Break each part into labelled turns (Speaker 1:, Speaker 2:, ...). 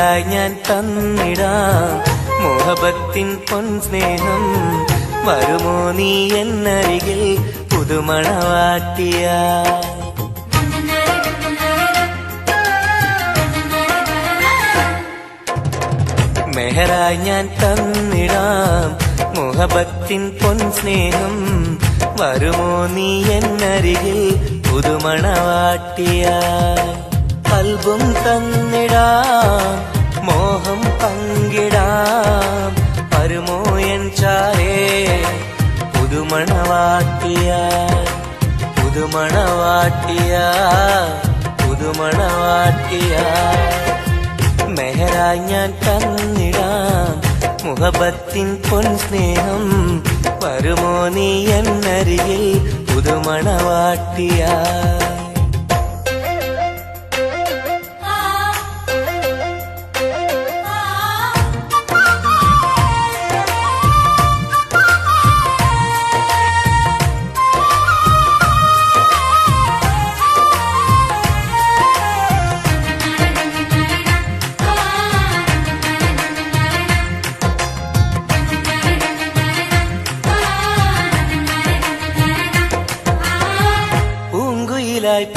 Speaker 1: മെഹറായി ഞാൻ തന്നിടാം മോഹബത്തിൻ പൊൻസ്നേഹം. വരുമോ നീ എന്നരികിൽ പുതുമണവാട്ടിയ? മെഹറായി ഞാൻ തന്നിടാം മോഹബത്തിൻ പൊൻസ്നേഹം. വരുമോ നീ എന്നരികിൽ പുതുമണവാട്ടിയ? കൽബും തന്നിടാം മോഹം പങ്കിടാം. വരുമോ എൻ ചാരേ പുതുമണവാട്ടിയ? പുതുമണവാട്ടിയ പുതുമണവാട്ടിയ. മെഹറായി ഞാൻ തന്നിടാം മുഹബത്തിൻ പൊൻസ്നേഹം. വരുമോ നീ എന്നരികിൽ പുതുമണവാട്ടിയ?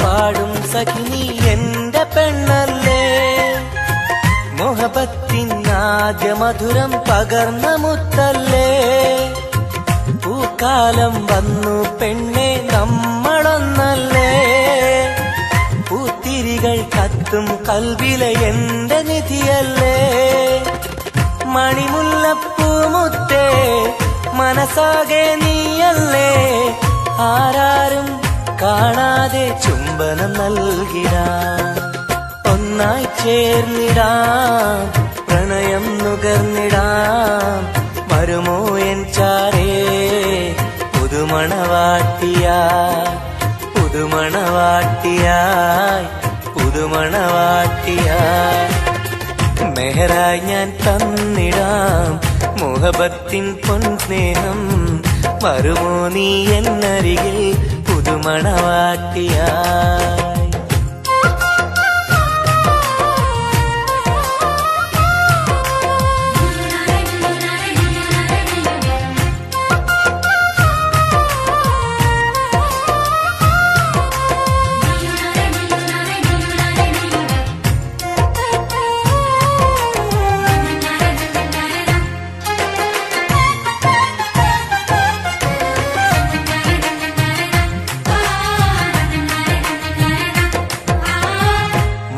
Speaker 1: പാടും സഖിനി എന്റെ പെണ്ണല്ലേ, മോഹബത്തിൻ ആദ്യ മധുരം പകർന്ന മുത്തല്ലേ. പൂക്കാലം വന്നു പെണ്ണെ നമ്മളൊന്നല്ലേ, പൂത്തിരികൾ കത്തും കൽവിലെ എന്റെ നിധിയല്ലേ. മണിമുല്ലപ്പൂമുത്തേ മനസ്സാകെ നീയല്ലേ, ആരാരും കാണാതെ ചുംബനം നൽകിടാം. ഒന്നായി ചേർന്നിടാം പ്രണയം നുകർന്നിടാം. വരുമോ എൻ ചാരേ പുതുമണവാട്ടിയായി? പുതുമണവാട്ടിയായി പുതുമണവാട്ടിയായി. മെഹറായി ഞാൻ തന്നിടാം മോഹബത്തിൻ പൊൻസ്നേഹം. വരുമോ നീ എന്നരികിൽ പുതുമണവാട്ടിയായി?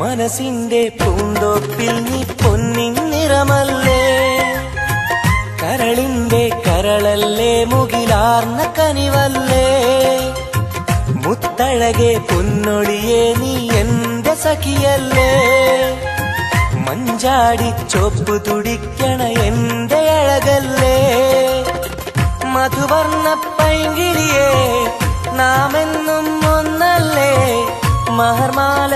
Speaker 1: മനസ്സിന്റെ പൂന്തോപ്പിൽ നീ പൊന്നിൻ നിറമല്ലേ, കരളിന്റെ കരളല്ലേ, മുകിലാർന്ന കനിവല്ലേ. മുത്തഴകെ പൊന്നൊളിയെ നീ എന്റെ സഖിയല്ലേ, മഞ്ചാടി ചോപ്പ് തുടിക്കണ എന്റെ അഴകല്ലേ. മധുവർണ്ണ പൈങ്കിളിയെ നാമെന്നും ഒന്നല്ലേ, മഹർമാല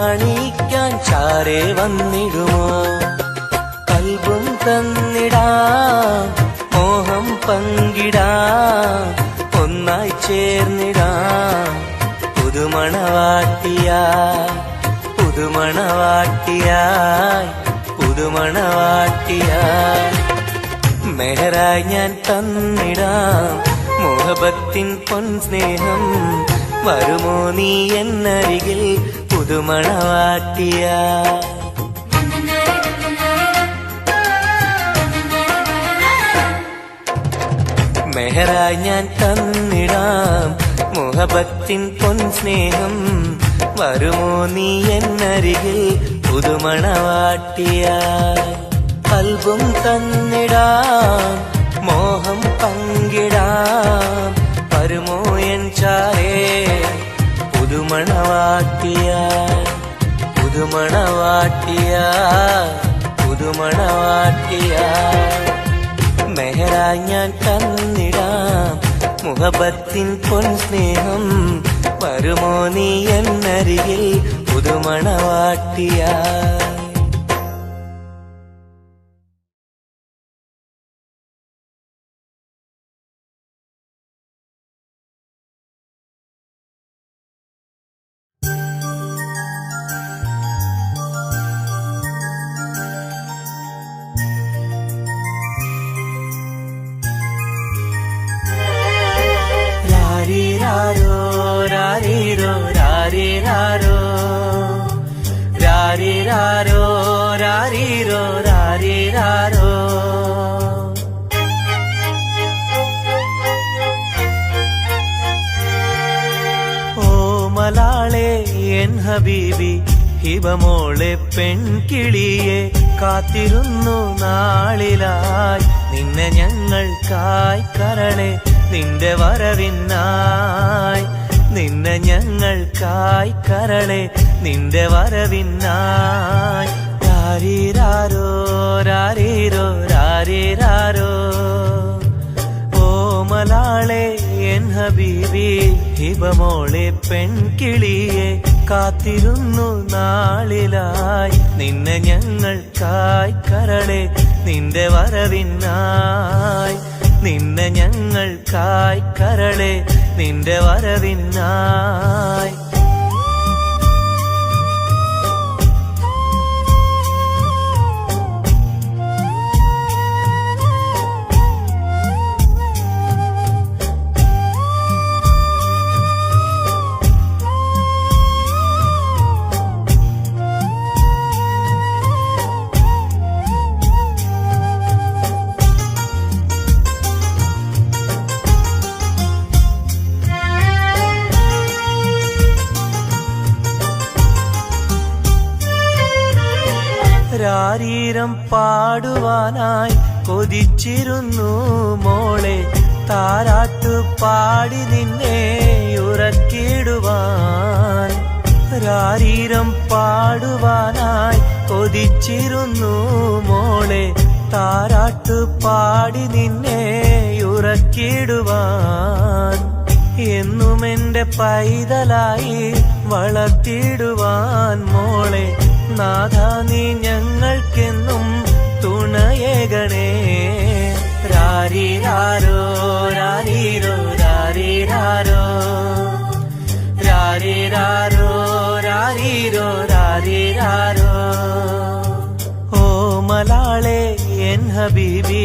Speaker 1: അണിയിക്കാൻ ചാരേ വന്നിടുമോ. കൽബും തന്നിടാം മോഹം പങ്കിടാം. ഒന്നായി ചേർന്നിടാം പുതുമണവാട്ടിയായി? പുതുമണവാട്ടിയായി പുതുമണവാട്ടിയായി. മെഹറായി ഞാൻ തന്നിടാം മോഹബത്തിൻ പൊൻസ്നേഹം. വരുമോ നീ എന്നരികിൽ പുതുമണവാട്ടിയായി? മെഹറായി ഞാൻ തന്നിടാം മോഹബത്തിൻ പൊൻസ്നേഹം. വരുമോ നീ എന്നരികിൽ പുതുമണവാട്ടിയായി? കൽബും തന്നിടാം മോഹം പങ്കിടാം. വരുമോ എൻ ചാരേ പുതുമണവാട്ടിയായി? പുതുമണവാട്ടിയായി പുതുമണവാട്ടിയായി. മെഹറായി ഞാൻ തന്നിടാം മുഹബത്തിൻ പൊൻസ്നേഹം. വരുമോ നീ എന്നരികിൽ പുതുമണവാട്ടിയായി? ഹബീബി ഹിബമോളെ പെൺകിളിയെ കാത്തിരുന്നു നാളിലായി നിന്നെ ഞങ്ങൾക്കായി കരളെ നിന്റെ വരവിനായി നിന്നെ ഞങ്ങൾക്കായി കരളെ നിന്റെ വരവിനായി രാരീരാരോ രാരീരോ രാരീരാരോ ഓമലാളെ എൻ ഹബീബി ഹിബമോളെ പെൺകിളിയെ കാത്തിരുന്നു നാളിലായി നിന്നെ ഞങ്ങൾക്കായി കരളെ നിന്റെ വരവിനായി നിന്നെ ഞങ്ങൾക്കായി കരളെ നിന്റെ വരവിനായി രാരീരം പാടുവാനായി കൊതിച്ചിരുന്നു മോളെ താരാട്ടു പാടി നിന്നെ ഉറക്കിടുവാൻ രാരീരം പാടുവാനായി കൊതിച്ചിരുന്നു മോളെ താരാട്ടു പാടി നിന്നെ ഉറക്കിടുവാൻ എന്നും എന്റെ പൈതലായി വളർത്തിടുവാൻ മോളെ നാഥ നീ ഞങ്ങൾക്കെന്നും തുണയേകണേ രാരീരാരോ രാരീരോ രാരീരാരോ രാരീരാരോ രാരീരോ രാരീരാരോ ഓമലാളെ എൻ ഹബീബി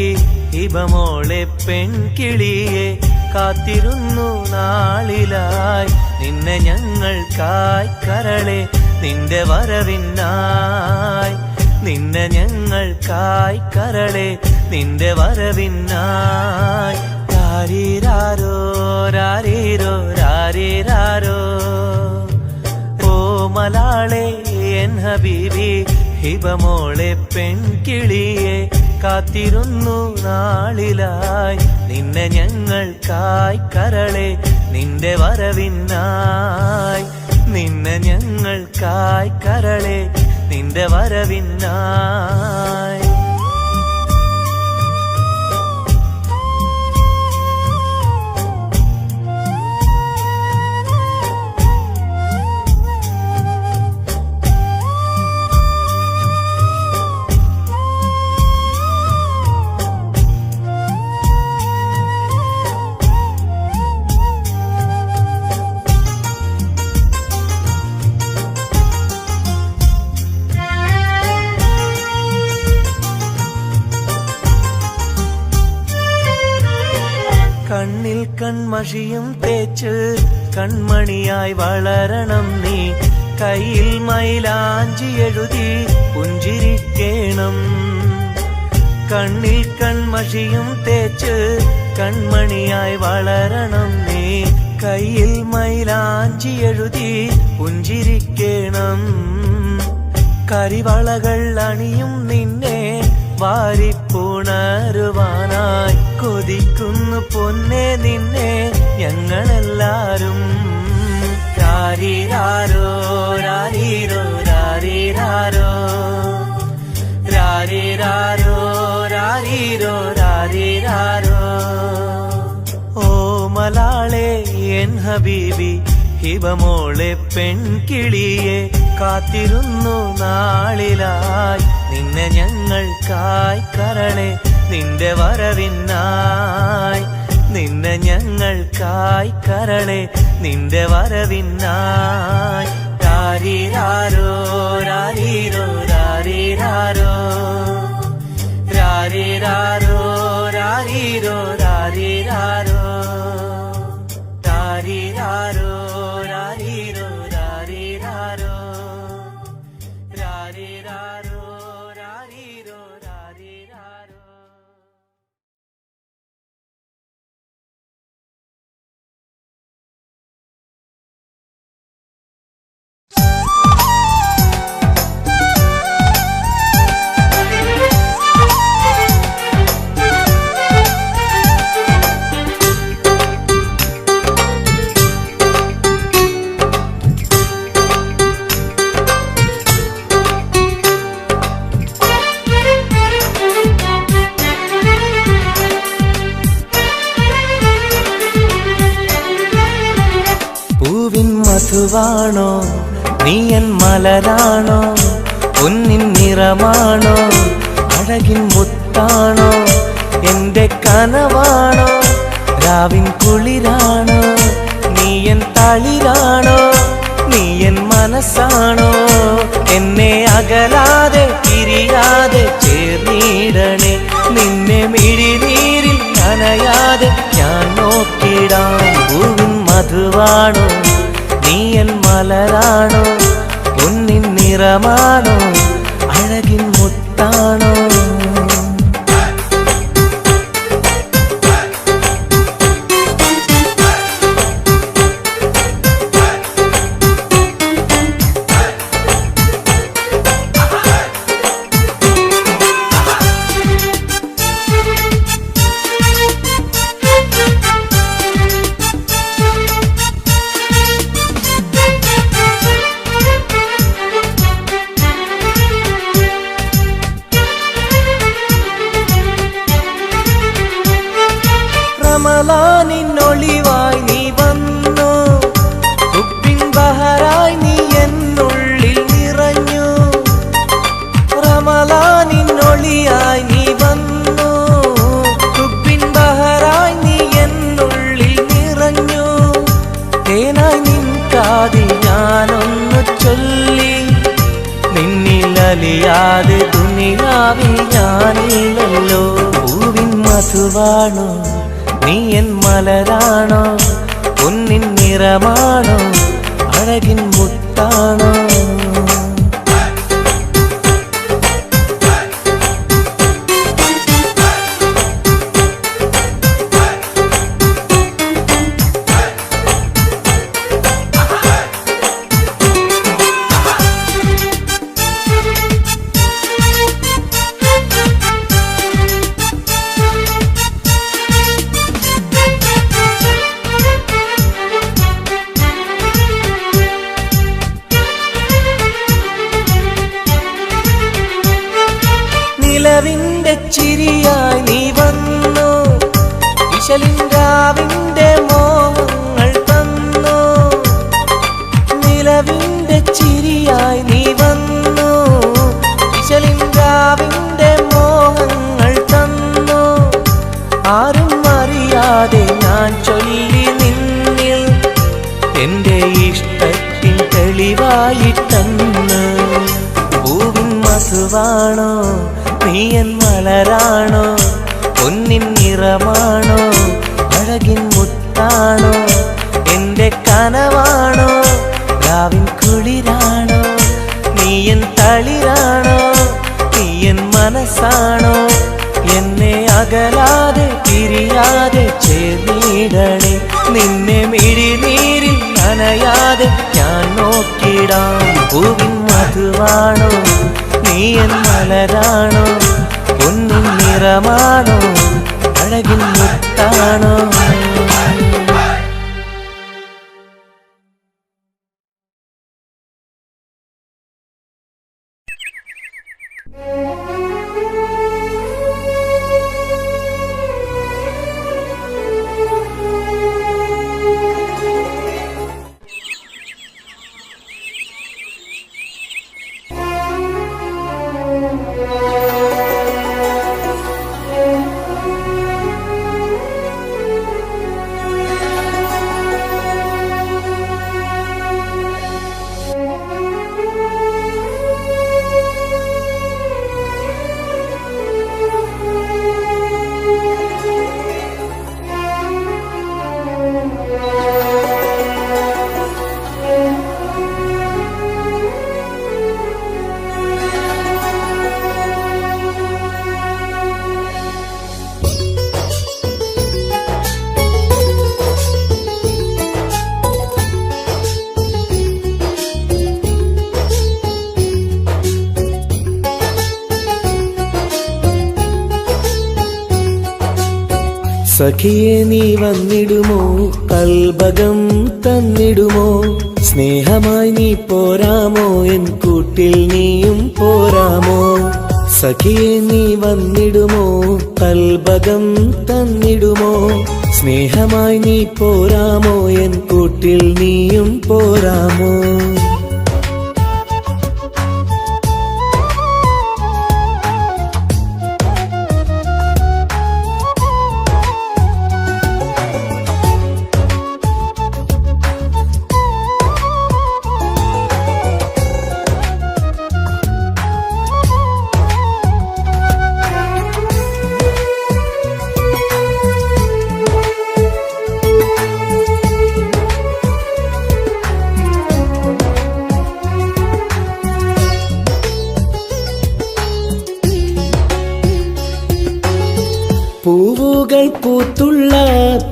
Speaker 1: ഹിബമോളെ പെൺകിളിയെ കാത്തിരുന്നു നാളിലായി നിന്നെ ഞങ്ങൾക്കായി കരളെ നിന്റെ വരവിനായി നിന്നെ ഞങ്ങൾക്കായി കരളെ നിന്റെ വരവിനായി രാരീരാരോ രാരീരോ രാരീരാരോ ഓമലാളെ എൻ ഹബീബി ഹിബമോളെ പെൺകിളിയെ കാത്തിരുന്നു നാളിലായി നിന്നെ ഞങ്ങൾക്കായി കരളെ നിന്റെ വരവിനായി നിന്നെ ഞങ്ങൾക്കായി കരളെ നിന്റെ വരവിനായി കണ്ണിൽ കൺമഷിയും തേച്ച് കൺമണിയായി വളരണം നീ കയ്യിൽ മൈലാഞ്ചി എഴുതി പുഞ്ചിരിക്കേണം കണ്ണിൽ കൺമഷിയും തേച്ച് കൺമണിയായി വളരണം നീ കയ്യിൽ മൈലാഞ്ചി എഴുതി പുഞ്ചിരിക്കേണം കരിവളകൾ അണിയും നിന്നെ വാരിപ്പുണരുവാനായി കൊതിക്കുന്നു പൊന്നെ നിന്നെ ഞങ്ങളെല്ലാരും രാരീരാരോ രാരീരോ രാരീരാരോ രാരീരാരോ രാരീരോ രാരീരാരോ ഓമലാളെ എൻ ഹബീബി ഹിബമോളെ പെൺകിളിയെ കാത്തിരുന്നു നാളിലായി നിന്നെ ഞങ്ങൾക്കായി കരളെ നിന്റെ വരവിനായി നിന്നെ ഞങ്ങൾക്കായി കരളെ നിന്റെ വരവിനായി രാരീരാരോ രാരീരോ രാരീരാരോ രാരീരാരോ രാരീരോ രാരീരാരോ രാരീരാരോ രാരീരോ രാരീരാരോ രാരീരാരോ രാരീരോ രാരീരാരോ മധുവാണോ നീ എൻ മലരാണോ പൊന്നിൻ നിറമാണോ അഴകിൻ മുത്താണോ എന്റെ കനവാണോ രാവിൻ കുളിരാണോ നീ എൻ തളിരാണോ നീ എൻ മനസ്സാണോ എന്നെ അകലാതെ പിരിയാതെ ചേർന്നിടണേ നിന്നെ മിഴിനീരിൽ നനയാതെ ഞാൻ നോക്കിടാം പൂവിൻ മധുവാണോ നീ എൻ മലരാണോ പൊന്നിൻ നിറമാണോ അഴകിൻ മുത്താണോ റമളാനിന്നൊളിവായി നീ വന്നു ഉപ്പിൻ ബഹറായി നീ എന്നുള്ളിൽ നിറഞ്ഞു റമളാനിന്നൊളിയായി നീ വന്നു ഉപ്പിൻ ബഹറായി നീ എന്നുള്ളിൽ നിറഞ്ഞു തേനായി നിൻ കാതിൽ ഞാനൊന്നു ചൊല്ലി നിന്നിലലിയാതെ ദുനിയാവിൽ ഞാനില്ലല്ലോ പൂവിൻ മധുവാണോ നീ എൻ മലരാണോ പൊന്നിൻ നിറമാണോ അഴകിൻ മുത്താണോ നിലവിന്റെ ചിരിയായി നീ വന്നു ഇശലിൻരാവിന്റെ മോഹങ്ങൾ തന്നു നിലവിന്റെ ചിരിയായി നീ വന്നു ഇശലിൻരാവിന്റെ മോഹങ്ങൾ തന്നു ആരും അറിയാതെ ഞാൻ ചൊല്ലി നിന്നിൽ എന്റെ ഇഷ്ടത്തിൻ തെളിവായിട്ടന്ന് പൂവിൻ മധുവാണോ നീ എൻ മലരാണോ പൊന്നിൻ നിറമാണോ അഴകിൻ മുത്താണോ എന്റെ കനവാണോ രാവിൻ കുളിരാണോ നീ എൻ തളിരാണോ നീ എൻ മനസ്സാണോ എന്നെ അകലാതെ പിരിയാതെ ചേർന്നിടണേ നിന്നെ മിഴിനീരിൽ നനയാതെ ഞാൻ നോക്കിടാം പൂവിൻ മധുവാണോ നീ എൻ മലരാണോ പൊന്നിൻ നിറമാണോ അഴകിൻ മുത്താണോ സഖിയെ നീ വന്നിടുമോ കൽബകം തന്നിടുമോ സ്നേഹമായി നീ പോരാമോ എൻ കൂട്ടിൽ നീയും പോരാമോ സഖിയെ നീ വന്നിടുമോ കൽബകം തന്നിടുമോ സ്നേഹമായി നീ പോരാമോ എൻ കൂട്ടിൽ നീയും പോരാമോ? പൂവുകൾ പൂത്തുള്ള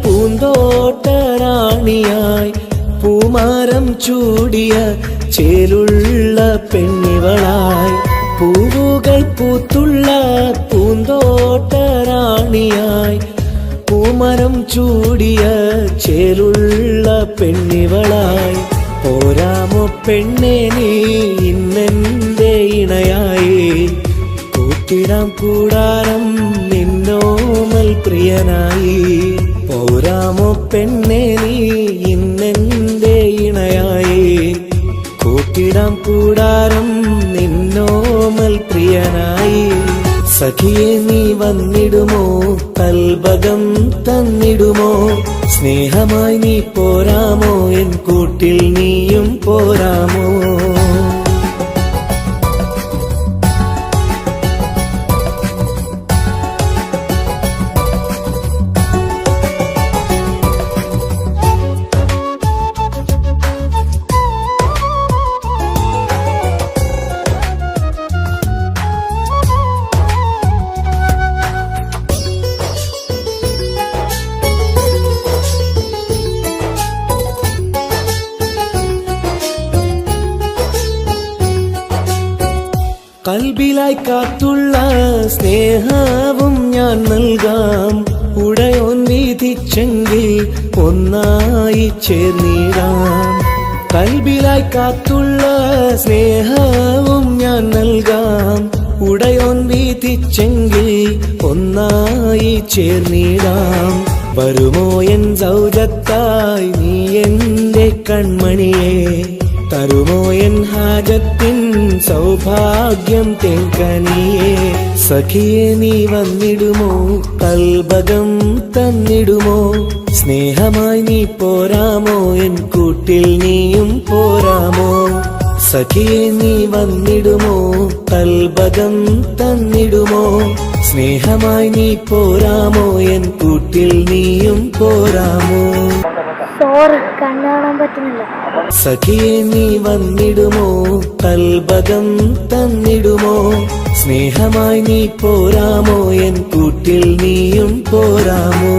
Speaker 1: പൂന്തോട്ടറാണിയായി പൂമാരം ചൂടിയ ചേലുള്ള പെണ്ണിവളായി. പൂവുകൾ പൂത്തുള്ള പൂന്തോട്ടറാണിയായി പൂമരം ചൂടിയ ചേലുള്ള പെണ്ണിവളായി. പോരാമോ പെണ്ണേ നീ ഇന്നെന്റെ ഇണയായി? കൂട്ടിടാം കൂടാരം നിന്നോമൽ പ്രിയനായി. പോരാമോ പെണ്ണേ നീ ഇന്നെന്റെ ഇണയായി? കൂട്ടിടാം കൂടാരം നിന്നോമൽ പ്രിയനായി. സഖിയെ നീ വന്നിടുമോ? കൽബകം തന്നിടുമോ? സ്നേഹമായി നീ പോരാമോ? എൻ കൂട്ടിൽ നീയും പോരാമോ? കൽബിലായി കാത്തുള്ള സ്നേഹവും ഞാൻ നൽകാം. ഉടയോൻ വിധിച്ചെങ്കിൽ ഒന്നായി ചേർന്നിടാം. കൽബിലായി കാത്തുള്ള സ്നേഹവും ഞാൻ നൽകാം. ഉടയോൻ വിധിച്ചെങ്കിൽ ഒന്നായി ചേർന്നിടാം. വരുമോ എൻ സൗജത്തായി നീ എന്റെ കൺമണിയെ? തരുമോ എൻ ഹാജത്തിൻ സൗഭാഗ്യം തേങ്കനിയേ? സഖിയെ നീ വന്നിടുമോ? കൽബകം തന്നിടുമോ? സ്നേഹമായി നീ പോരാമോ? എൻ കൂട്ടിൽ നീയും പോരാമോ? സഖിയെ നീ വന്നിടുമോ? കൽബകം തന്നിടുമോ? സ്നേഹമായി നീ പോരാമോ? എൻ കൂട്ടിൽ നീയും പോരാമോ?
Speaker 2: സോറി, കണ്ണാണാൻ പറ്റുന്നില്ല.
Speaker 1: സഖിയെ നീ വന്നിടുമോ? കൽബകം തന്നിടുമോ? സ്നേഹമായി നീ പോരാമോ? എൻ കൂട്ടിൽ നീയും പോരാമോ?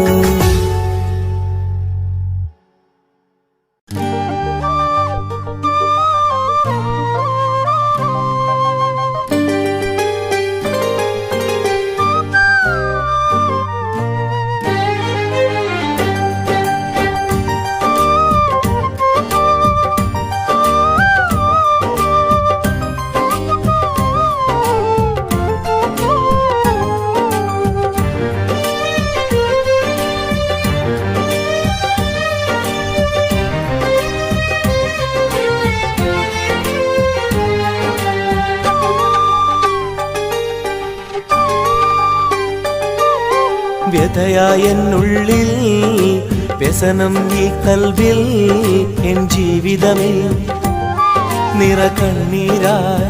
Speaker 1: വ്യഥയായെന്നുള്ളിൽ വ്യസനം ഈ കൽവിൽ എൻ ജീവിതമേ നിറകണ്ണീരായി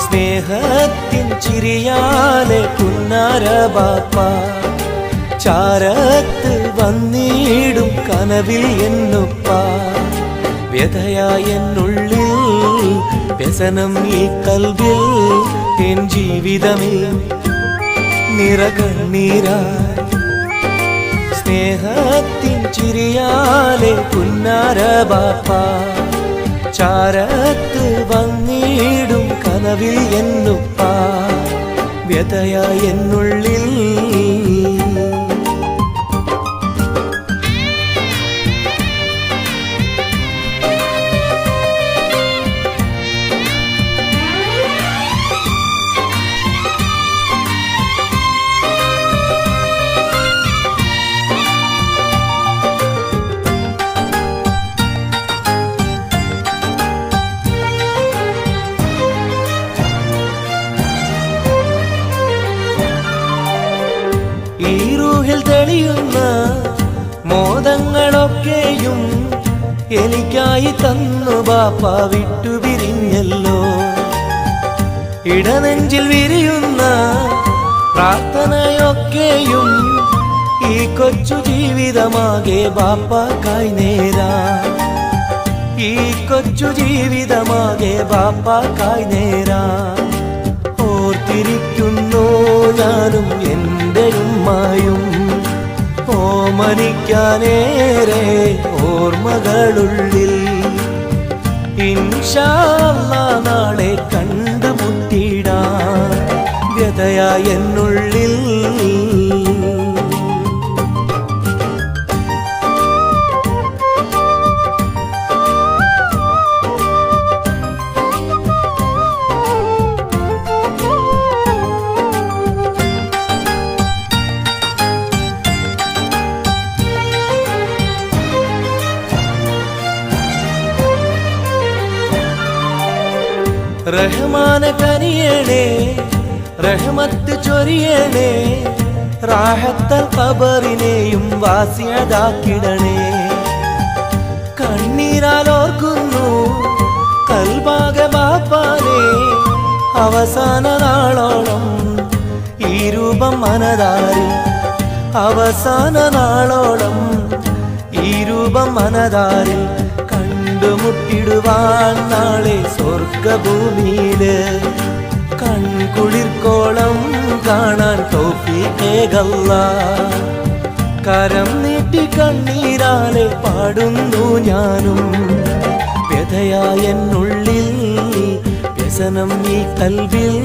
Speaker 1: സ്നേഹത്തിൻ ചിരിയാലെ പുന്നാര ബാപ്പ ചാരത്ത് വന്നിടും കനവിൽ എന്നുപ്പ. വ്യഥയായെന്നുള്ളിൽ വ്യസനം ഈ കൽവിൽ എൻ ജീവിതമേ നിറകണ്ണീരായി സ്നേഹത്തിൻ ചിരിയാലെ പുന്നാര ബാപ്പ ചാരത്ത് വന്നിടും കനവിൽ എന്നുപ്പ. വ്യഥയായെന്നുള്ളിൽ തെളിയുന്ന മോദങ്ങളൊക്കെയും എനിക്കായി തന്നു ബാപ്പ വിട്ടുപിരിഞ്ഞല്ലോ. ഇടനെഞ്ചിൽ വിരിയുന്ന പ്രാർത്ഥനയൊക്കെയും ഈ കൊച്ചു ജീവിതമാകെ ബാപ്പാക്കായി നേരാ. ഈ കൊച്ചു ജീവിതമാകെ ബാപ്പാക്കായി നേരാ. ഓർത്തിരിക്കുന്നു ഞാനും എൻ്റെ ഉമ്മായും, ഓമനിക്കാനേറെ ഓർമ്മകളുള്ളിൽ. ഇൻഷാ അല്ലാഹ് നാളെ കണ്ടുമുട്ടിടാൻ വ്യതയായ എന്നുള്ളിൽ. റഹ്മാനെ കനിയണേ, റഹ്മത്ത് ചൊരിയണേ, റാഹത്തൽ ഖബറിനെയും വാസിയതാക്കിടണേ. കണ്ണീരാൽ ഓർക്കുന്നു കൽബാകെ ബാപ്പാനെ, അവസാന നാളോളം ഈ രൂപം മനതാരിൽ. അവസാന നാളോളം ഈ രൂപം മനതാരിൽ. കണ്ടുമുട്ടിടുവാൻ നാളെ സ്വർഗഭൂമിയില്. കൺകുളിർക്കോളം കാണാൻ തൗഫീഖേകല്ലാഹ്. കരം നീട്ടി കണ്ണീരാലെ പാടുന്നു ഞാനും. വ്യഥയായ എന്നുള്ളിൽ വ്യസനം ഈ കൽവിൽ.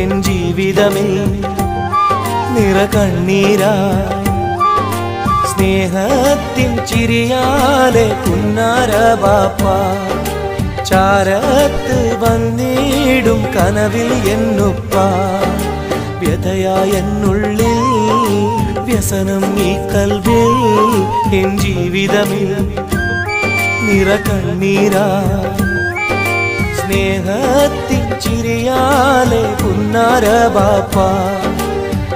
Speaker 1: എൻ ജീവിതമിൽ നിറകണ്ണീരായി സ്നേഹത്തിൻ ചിരിയാലെ പുന്നാര ബാപ്പ. ചാരത്ത് വന്നിടും കനവിൽ എന്നുപ്പ. വ്യഥയായ എന്നുള്ളിൽ വ്യസനം ഈ കൽവിൽ. എൻ ജീവിതമിൽ നിറകണ്ണീരായി സ്നേഹത്തിൻ ചിരിയാലെ പുന്നാര ബാപ്പ.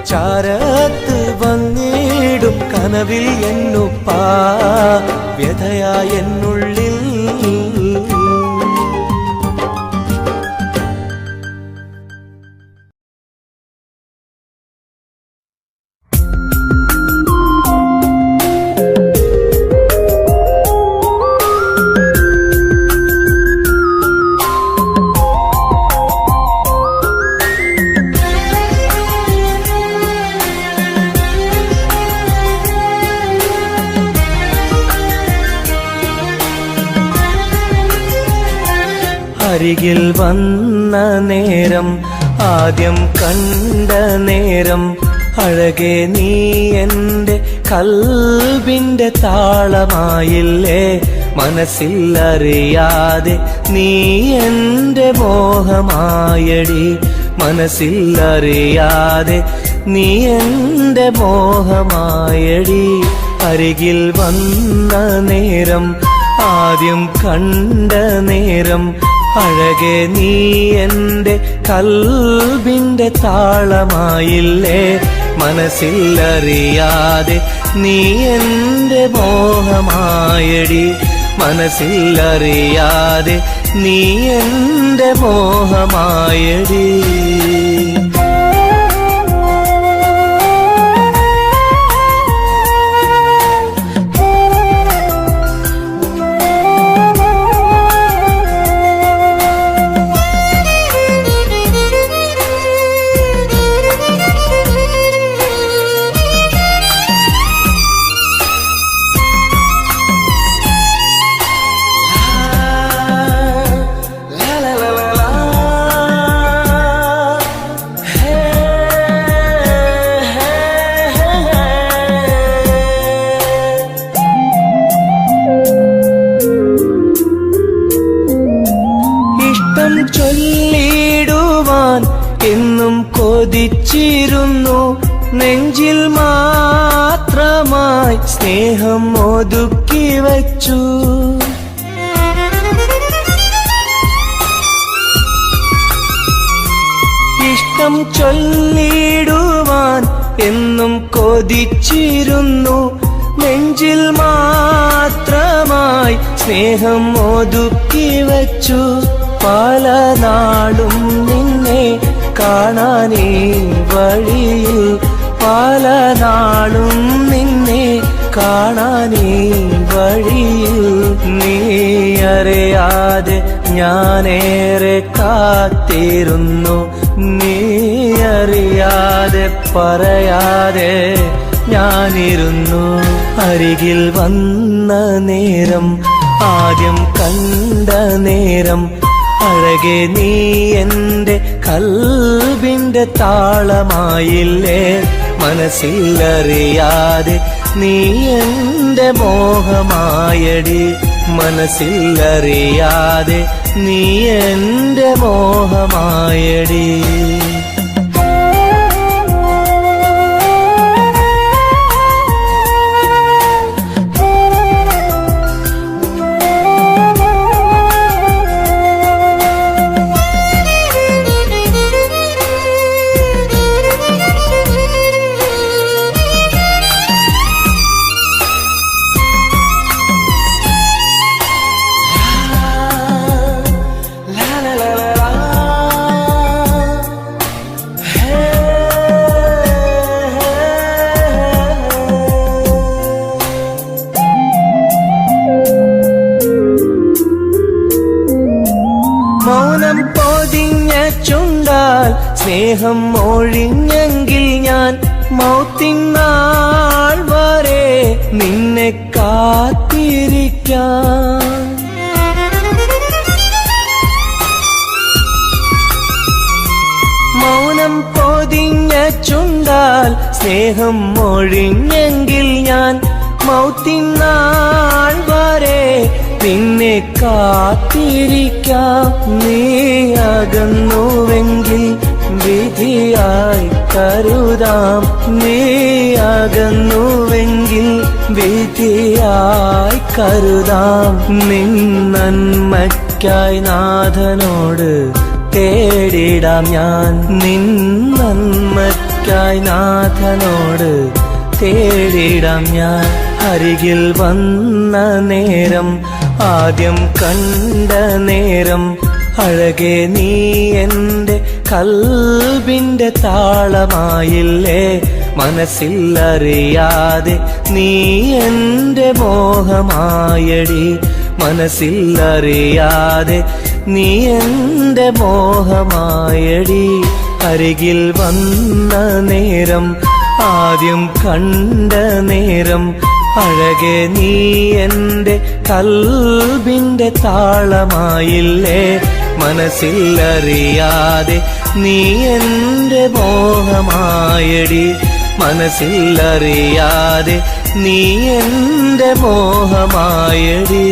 Speaker 1: ചാരത്ത് വന്നിടും കനവിൽ എന്നുപ്പ. വ്യഥയായ എന്നുള്ളിൽ. അരികിൽ വന്ന നേരം, ആദ്യം കണ്ട നേരം, അഴകെ നീ എൻ്റെ കൽബിൻ്റെ താളമായില്ലേ. മനസ്സിലറിയാതെ നീ എൻ്റെ മോഹമായടി. മനസ്സിലറിയാതെ നീ എൻ്റെ മോഹമായടി. അരികിൽ വന്ന നേരം, ആദ്യം കണ്ട നേരം, അഴകെ നീ എൻ്റെ കൽബിൻ്റെ താളമായില്ലേ. മനസ്സിലറിയാതെ നീ എൻ്റെ മോഹമായടി. മനസ്സിലറിയാതെ നീ എൻ്റെ മോഹമായടി. ചൊല്ലിടുവാൻ എന്നും കൊതിച്ചിരുന്നു. നെഞ്ചിൽ മാത്രമായി സ്നേഹം ഒതുക്കി വച്ചു. ഇഷ്ടം ചൊല്ലിടുവാൻ എന്നും കൊതിച്ചിരുന്നു നെഞ്ചിൽ മാത്രമായി സ്നേഹം ഒതുക്കി വച്ചു പല നാളും നിന്നെ കാണാനേ വഴിയിൽ പല നാളും നിന്നെ കാണാനേ വഴിയിൽ നീ അറിയാതെ ഞാനേറെ കാത്തിരുന്നു നീ അറിയാതെ പറയാതെ ഞാനിരുന്നു അരികിൽ വന്ന നേരം ആദ്യം കണ്ട നേരം അഴകെ നീ എൻ്റെ കൽബിൻ്റെ താളമായില്ലേ മനസ്സിലറിയാതെ നീ എൻ്റെ മോഹമായടി മനസ്സിലറിയാതെ നീ എൻ്റെ മോഹമായടി മൗനം പൊതിഞ്ഞ ചുണ്ടാൽ സ്നേഹം ഒഴിഞ്ഞെങ്കിൽ ഞാൻ മൗത്തിനാൾ വരെ നിന്നെ കാത്തിരിക്കാം മൗനം പൊതിഞ്ഞ ചുണ്ടാൽ സ്നേഹം ഒഴിഞ്ഞെങ്കിൽ ഞാൻ മൗത്തിനാൾ വരെ നിന്നെ കാത്തിരിക്കാം നീ അകന്നുവെങ്കിൽ വിധിയായി കരുതാം നീ അകന്നുവെങ്കിൽ വിധിയായി കരുതാം നിൻ നന്മയ്ക്കായി നാഥനോട് തേടിടാം ഞാൻ നിൻ നന്മയ്ക്കായി നാഥനോട് തേടിടാം ഞാൻ അരികിൽ വന്ന നേരം ആദ്യം കണ്ട നേരം അഴകെ നീ എൻ്റെ കൽബിൻ്റെ താളമായില്ലേ മനസ്സിലറിയാതെ നീ എൻ്റെ മോഹമായടി മനസ്സിലറിയാതെ നീ എൻ്റെ മോഹമായടി അരികിൽ വന്ന നേരം ആദ്യം കണ്ട നേരം അഴകെ നീ എൻ്റെ കൽബിൻ്റെ താളമായില്ലേ മനസ്സിലറിയാതെ നീ എൻ്റെ മോഹമായടി മനസ്സിലറിയാതെ നീ എൻ്റെ മോഹമായടി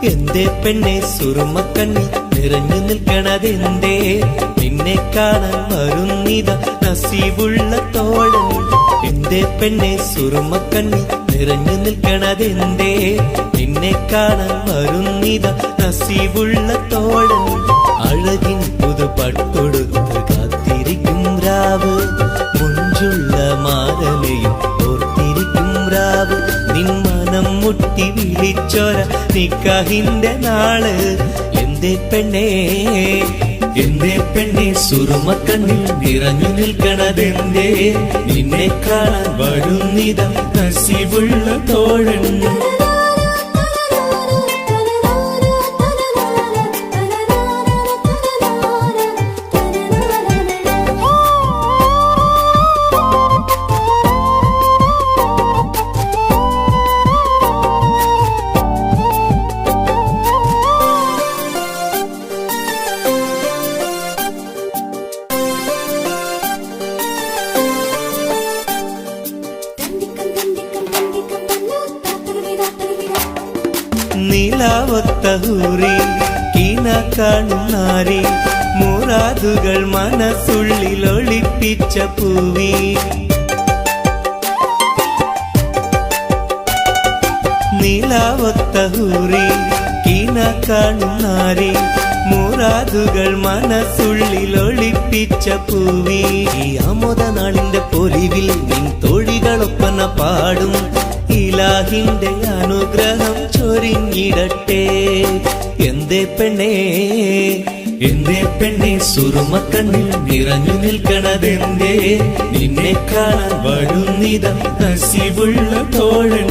Speaker 1: എന്തേ പെണ്ണെ സുറുമക്കണ്ണി നിറഞ്ഞു നിൽക്കണതെന്തേ നിന്നെ കാണാൻ വരുന്നിത നസീബുള്ള തോഴൻ എന്തേ പെണ്ണെ സുറുമക്കണ്ണി നിറഞ്ഞു നിൽക്കണതെന്തേ നിന്നെ കാണാൻ വരുന്നിത നസീബുള്ള തോഴൻ അഴകിൻ പുതുപട്ടൊടുത്ത് കാത്തിരിക്കും രാവ് മുഞ്ചുള്ള മാരലയും ഓർത്തിരിക്കും രാവ് നിൻ മനം മുട്ടി വിളിച്ചോര നിക്കാഹിന്റെ നാള് എന്തേ പെണ്ണെ സുറുമക്കണ്ണിൽ നിറഞ്ഞു നിൽക്കണതെന്തേ നിന്നെ കാണാൻ വരുന്നിത നസീബുള്ള തോഴൻ നീലാവത്തഹൂറി കീന കാണുന്നാരി മുറാദുകൾ മനസ്സുള്ളിൽ ഒളിപ്പിച്ച പൂവി നീലാവത്തഹൂറി കീന കാണുന്നാരി മുറാദുകൾ മനസ്സുള്ളിൽ ഒളിപ്പിച്ച പൂവി ഈ ആമോദ നാളിന്റെ പൊലിവിൽ നിൻ തോഴികളൊപ്പന പാടും ഇലാഹിന്റെ അനുഗ്രഹം ചൊരിഞ്ഞിടട്ടെ എന്തേ പെണ്ണേ സുറുമക്കണ്ണിൽ നിറഞ്ഞു നിൽക്കണതെന്തേ നിന്നെ കാണാൻ വരുന്നിത നസീബുള്ള തോഴൻ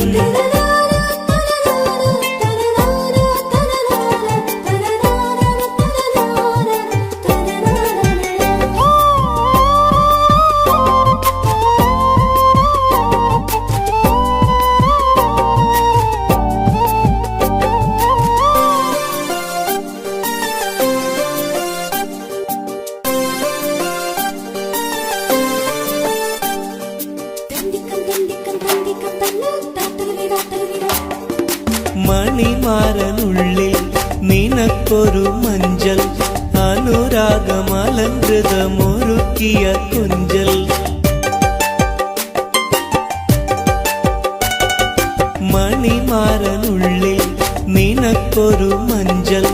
Speaker 1: മണിമാരനുള്ളിൽ നിനക്കൊരു മഞ്ചൽ അനുരാഗമലങ്കൃതമൊരുക്കിയ കുഞ്ചൽ മണിമാരനുള്ളിൽ നിനക്കൊരു മഞ്ചൽ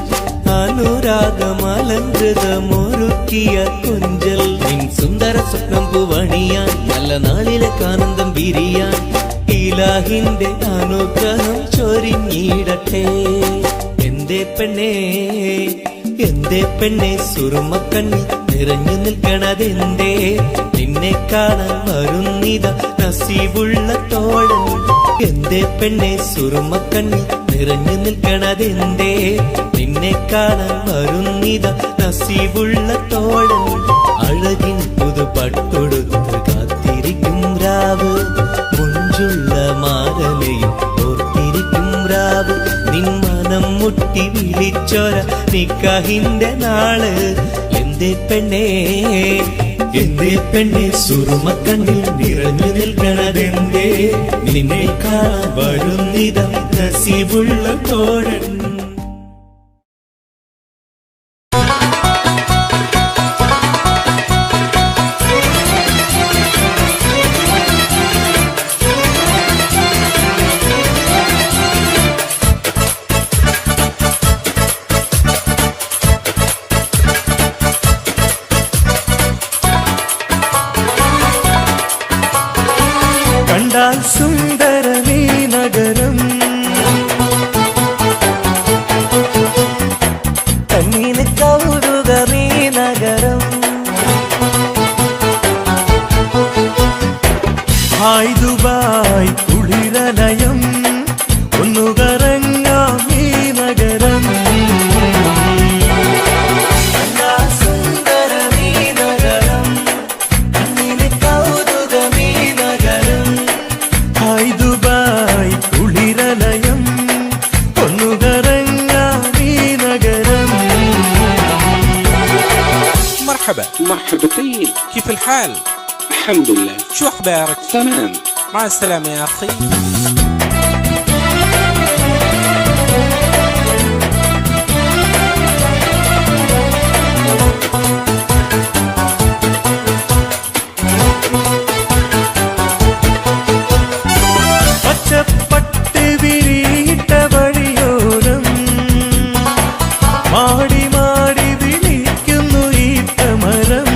Speaker 1: അനുരാഗമലങ്കൃതമൊരുക്കിയ കുഞ്ചൽ നിൻ സുന്ദര സ്വപ്നം പൂവണിയാൻ നല്ല നാളിലെ ആനന്ദം വിരിയാൻ ഇലാഹിന്റെ അനുഗ്രഹം ചൊരിഞ്ഞിടട്ടെ എന്തേ പെണ്ണേ സുറുമക്കണ്ണിൽ നിറഞ്ഞു നിൽക്കണതെന്തേ നിന്നെ കാണാൻ വരുന്നിത നസീബുള്ള തോഴൻ എന്തേ പെണ്ണേ സുറുമക്കണ്ണിൽ നിറഞ്ഞു നിൽക്കണതെന്തേ നിന്നെ കാണാൻ വരുന്നിത നസീബുള്ള തോഴൻ അഴകിൻ പുതുപട്ടൊടുത്ത് കാത്തിരിക്കും രാവ് മുഞ്ചുള്ള മാരലയും ഓർത്തിരിക്കും രാവ് നിൻ മനം മുട്ടി വിളിച്ചൊര നിക്കാഹിന്റെ നാള് എന്തേ പെണ്ണേ സുറുമക്കണ്ണിൽ നിറഞ്ഞു നിൽക്കണതെന്തേ നിന്നെ കാണാൻ വരുന്നിത നസീബുള്ള തോഴൻ കണ്ടാൽ സുന്ദരമീ നഗരം കണ്ണിന് കൗതുകമീ നഗരം ഹായ് ദുബായ് കുളിരലയം ഒന്നു കറങ്ങാം ഈ നഗരം
Speaker 3: مرحبتين،
Speaker 4: كيف الحال؟
Speaker 3: الحمد لله.
Speaker 4: شو أخبارك؟
Speaker 3: تمام.
Speaker 4: مع السلامة يا أخي.
Speaker 1: പച്ചപ്പട്ട് വിരിയിട്ട വഴിയോരം മാടി മാടി വിളിക്കുന്നു ഈ തമരം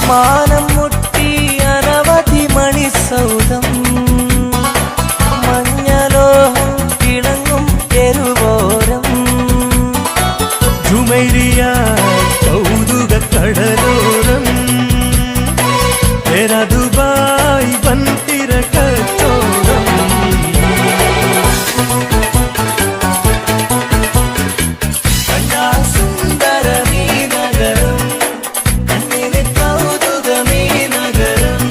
Speaker 1: മാനം മുട്ടി അനവധി മണിസൗധം മഞ്ഞലോഹം കിളങ്ങും തെരുവോരം ജുമൈരിയ കൗതുക കടലോരം ദുബായ് വൻതിര കച്ചോടം കണ്ടാ സുന്ദരമീ നഗരം കണ്ണിന് കൗതുകമീ നഗരം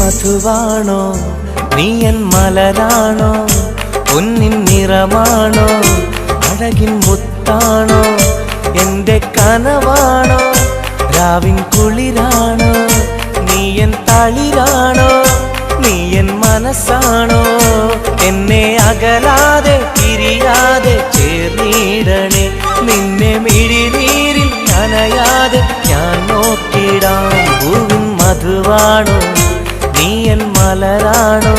Speaker 1: മധുവാണോ നീ എൻ മലരാണോ പൊന്നിൻ നിറമാണോ അഴകിൻ മുത്താണോ എന്റെ കനവാണോ രാവിൻ കുളിരാണോ നീ എൻ തളിരാണോ നീ എൻ മനസ്സാണോ എന്നെ അകലാതെ പിരിയാതെ ചേർന്നിടണേ നിന്നെ മിഴിനീരിൽ നനയാതെ ഞാൻ നോക്കിടാം പൂവിൻ മധുവാണോ നീ എൻ മലരാണോ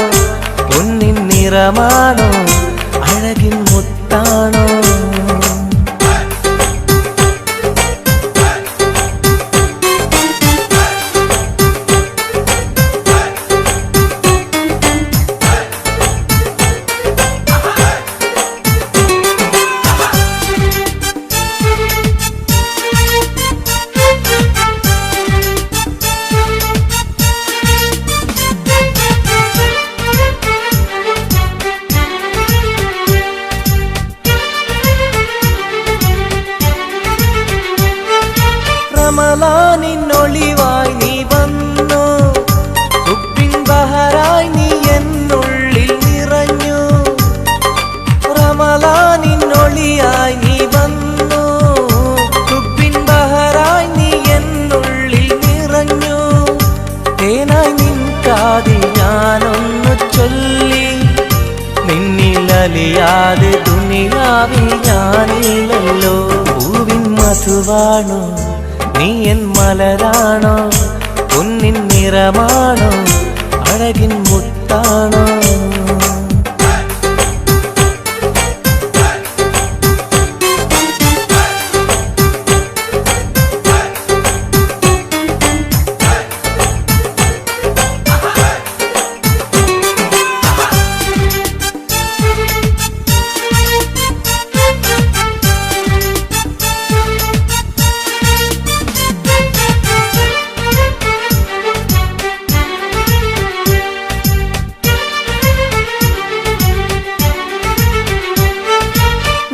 Speaker 1: പൊന്നിൻ നിറമാണോ അഴകിൻ മുത്താണോ റമളാനിന്നൊളിവായി നീ വന്നു ഉപ്പിൻ ബഹറായി നീ എന്നുള്ളിൽ നിറഞ്ഞു റമളാനിന്നൊളിയായി നീ വന്നു ഉപ്പിൻ ബഹറായി നീ എന്നുള്ളിൽ നിറഞ്ഞു തേനായി നിൻ കാതിൽ ഞാനൊന്നു ചൊല്ലി നിന്നിലലിയാതെ ദുനിയാവിൽ ഞാനില്ലല്ലോ പൂവിൻ മധുവാണോ നീ എൻ മലരാണോ പൊന്നിൻ നിറമാണോ അഴകിൻ മുത്താണോ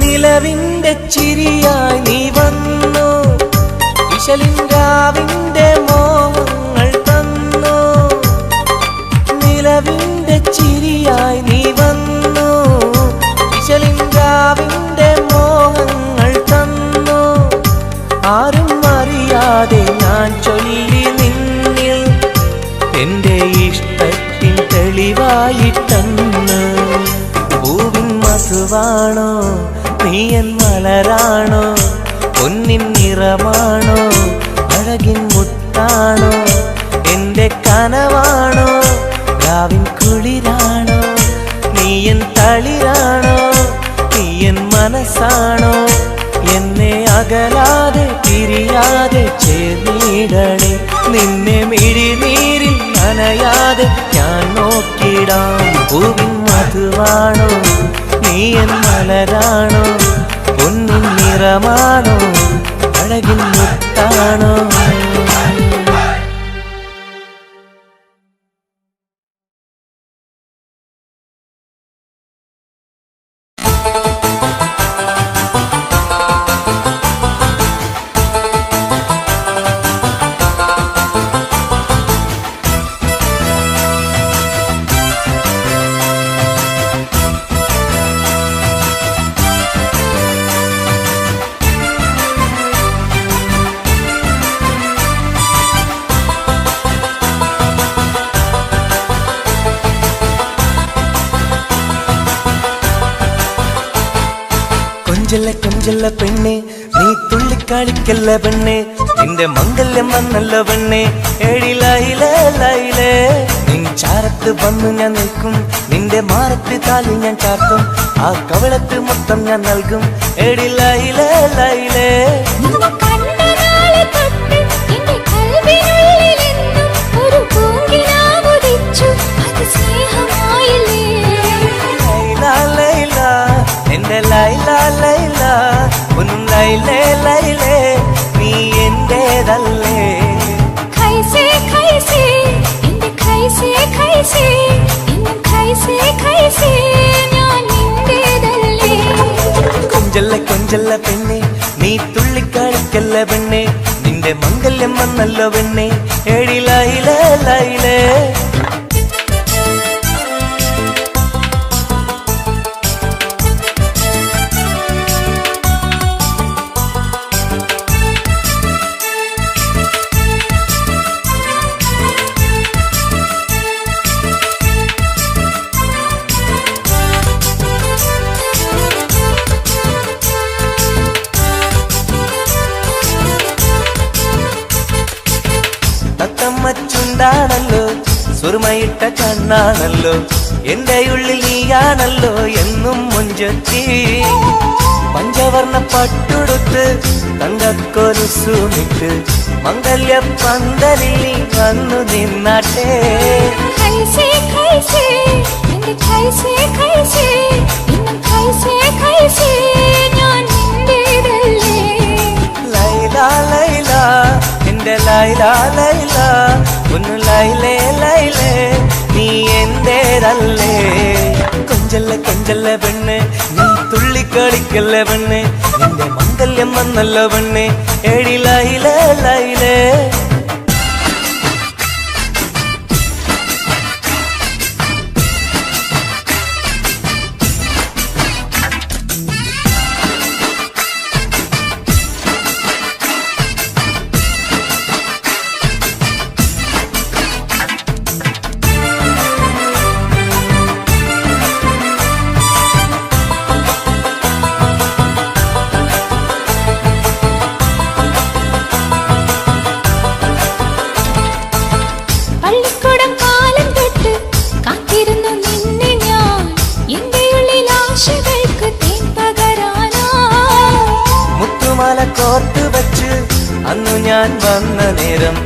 Speaker 1: നിലവിന്റെ ചിരിയായി നീ വന്നു വിശലിൻരാവിന്റെ മോഹങ്ങൾ തന്നു നിലവിന്റെ ചിരിയായി നീ വന്നു വിശലിൻരാവിന്റെ മോഹങ്ങൾ തന്നു ആരും അറിയാതെ ഞാൻ ചൊല്ലി നിന്നിൽ എന്റെ ഇഷ്ടത്തിൻ തെളിവായിട്ടെന്ന് പൂവിൻ മധുവാണോ നീ എൻ മലരാണോ പൊന്നിൻ നിറമാണോ അഴകിൻ മുത്താണോ എന്റെ കനവാണോ രാവിൻ കുളിരാണോ നീ എൻ തളിരാണോ നീ എൻ മനസ്സാണോ എന്നെ അകലാതെ പിരിയാതെ ചേർന്നിടണേ നിന്നെ മിഴിനീരിൽ നനയാതെ ഞാൻ നോക്കിടാം പൂവിൻ മധുവാണോ നീ എൻ മലരാണോ പൊന്നിൻ നിറമാണോ അഴകിൻ മുത്താണോ കൊഞ്ചല്ല കൊഞ്ചല്ല പെണ്ണെ നീ തുള്ളിക്കളിക്കല്ല പെണ്ണെ നിന്റെ മംഗല്യം വന്നല്ല പെണ്ണെ എഴിലയിലേ ലൈലേ നിൻ ചാരത്ത് വന്നു ഞാൻ നിൽക്കും നിന്റെ മാറത്ത് താലി ഞാൻ ചാർത്തും ആ കവളത്ത് മൊത്തം ഞാൻ നൽകും എഴിലയിലേ ലൈലേ ലൈല ലൈല ഒന്നും ലൈലേ ലൈലേ നീ എന്റേതല്ലേ
Speaker 2: ഖൈസേ ഖൈസേ എന്റെ ഖൈസേ ഖൈസേ എന്റെ ഖൈസേ ഖൈസേ ഞാൻ നിന്റേതല്ലേ
Speaker 1: കൊഞ്ചല്ല കൊഞ്ചല്ല പെണ്ണെ നീ തുള്ളിക്കളിക്കല്ല പെണ്ണെ നിന്റെ മംഗല്യം വന്നല്ലോ പെണ്ണെ എഴി ലൈലേ ലൈലേ ചുണ്ടാണല്ലോ സുറുമയിട്ട കണ്ണാണല്ലോ എന്റെ ഉള്ളിൽ നീയാണല്ലോ എന്നും മുഞ്ചത്തി പഞ്ചവർണ്ണ പട്ടുടുത്ത് തങ്കക്കൊലുസുമിട്ട് മംഗല്യ പന്തലിൽ നീ വന്നു നിന്നാട്ടെ
Speaker 2: कैसे कैसे എന്റെ कैसे कैसे ഇന്നും कैसे कैसे ഞാൻ നിന്റേതല്ലേ
Speaker 1: ലൈല ലൈല എന്റെ ലൈല ലൈല ഒന്ന് ലൈലേ ലൈലേ നീ എന്റേതല്ലേ കൊഞ്ചല്ല കൊഞ്ചല്ല പെണ്ണ് നീ തുള്ളിക്കളിക്കല്ല പെണ്ണ് നിന്റെ മംഗല്യം വന്നല്ല പെണ്ണ് എടി ലൈലേ ലൈലേ
Speaker 2: പള്ളിക്കൂടം കാലം തൊട്ട് കാത്തിരുന്നു നിന്നെ ഞാൻ എന്റെ ഉള്ളിൽ ആശകൾക്ക് തേൻ പകരാനാ
Speaker 1: മുത്തുമാല കോർത്ത് വച്ച് അന്നു ഞാൻ വന്ന നേരം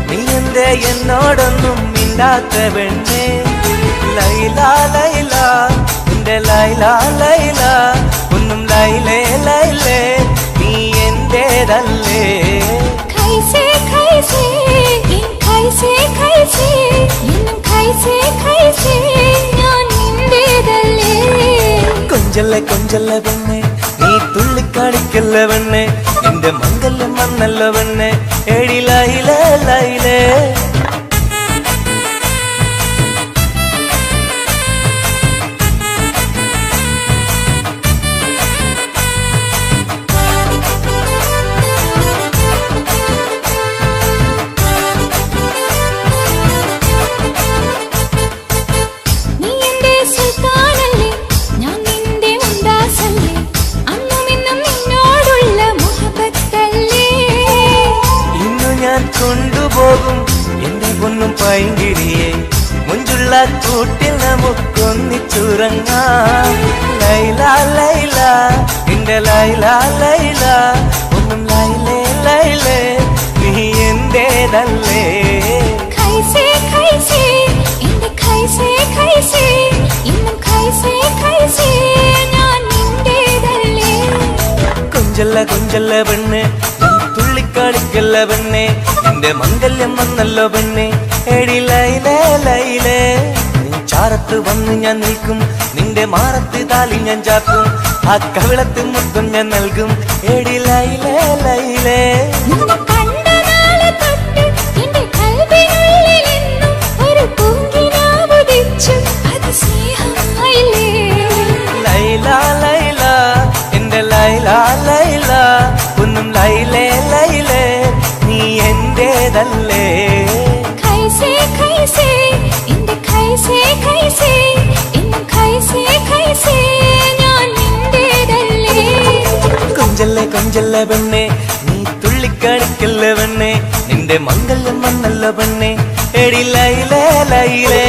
Speaker 1: നീ എന്തേ എന്നോടൊന്നും മിണ്ടാത്ത പെണ്ണേ ലൈല ലൈല എന്റെ ലൈല ലൈല ഒന്നും ലൈലേ ലൈലേ നീ എന്റേതല്ലേ
Speaker 2: कैसे कैसे ഇൻ कैसे कैसे ഇന്നും कैसे कैसे ഞാൻ നിന്റേതല്ലേ
Speaker 1: കൊഞ്ചല്ല കൊഞ്ചല്ല പെണ്ണെ നീ തുള്ളിക്കാണിക്കല്ല പെണ്ണെ നിന്റെ മംഗല്യം വന്നല്ല പെണ്ണെ എടി ലൈലേ ലൈലേ
Speaker 2: നീ എന്റെ സുൽത്താനല്ലേ ഞാൻ നിന്റെ മുംതാസല്ലേ അന്നും ഇന്നും നിന്നോടുള്ള മുഹബത്തല്ലേ
Speaker 1: ഇന്നു ഞാൻ കൊണ്ടുപോകും എന്റെ പൊന്നും പൈങ്കിരിയെ മുഞ്ചുള്ള കൂട്ടിൽ നമുക്കൊന്നിച്ചുറങ്ങാം ലൈല ലൈല എന്റെ ലൈല ലൈല ഒന്നും ലൈലേ ലൈലേ നീ എന്റേതല്ലേ
Speaker 2: कैसे कैसे എന്റെ कैसे कैसे ഇന്നും कैसे कैसे ഞാൻ നിന്റേതല്ലേ
Speaker 1: കൊഞ്ചല്ല കൊഞ്ചല്ല പെണ്ണ് നീ തുള്ളിക്കാണിക്കല്ല പെണ്ണെ നിന്റെ മംഗല്യം വന്നല്ലോ പെണ്ണെ എടി ലൈലേ ലൈലേ നീ ചാരത്ത് വന്ന് ഞാൻ നിൽക്കും നിന്റെ മാറത്ത് താലി ഞാൻ ചാക്കും ആ കവിളത്ത് മുത്തം ഞാൻ നൽകും എടി ലൈലേ ലൈലേ
Speaker 2: നിന്നെ കണ്ട നാളെ തൊട്ട് എന്റെ കൽബിനുള്ളിൽ എന്നും ഒരു പൂങ്കിനാവുദിച്ചു അത് സ്നേഹമായില്ലേ
Speaker 1: ലൈല ലൈല എന്റെ ലൈല ലൈല ഒന്നും ലൈലേ ലൈലേ നീ എന്റേതല്ലേ
Speaker 2: कैसे कैसे എന്റെ कैसे कैसे ഇന്നും कैसे कैसे ഞാൻ നിന്റേതല്ലേ
Speaker 1: കൊഞ്ചല്ലേ കൊഞ്ചല്ലേ പെണ്ണെ നീ തുള്ളിക്കാണിക്കല്ല പെണ്ണെ നിന്റെ മംഗല്യം വന്നല്ല പെണ്ണെ എടി ലൈലേ ലൈലേ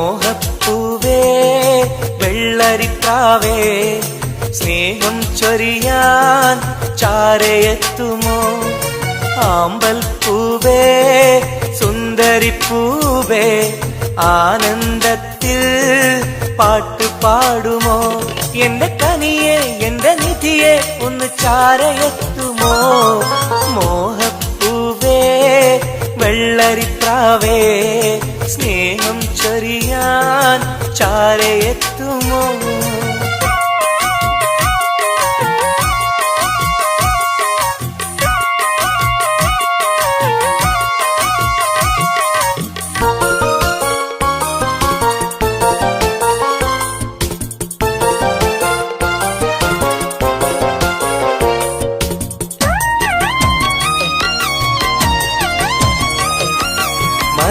Speaker 1: മോഹപ്പൂവേ വെള്ളരിക്കാവേ സ്നേഹം ചൊരിയാൻ ചാരയെത്തുമോ ആമ്പൽ പൂവേ സുന്ദരിപ്പൂവേ ആനന്ദത്തിൽ പാട്ട് പാടുമോ എന്റെ കനിയെ എന്റെ നിധിയെ ഒന്ന് ചാരയെത്തുമോ മോഹപ്പൂവേ വെള്ളരിപ്രാവേ സ്നേഹം ചൊരിയാൻ ചാരയെത്തുമോ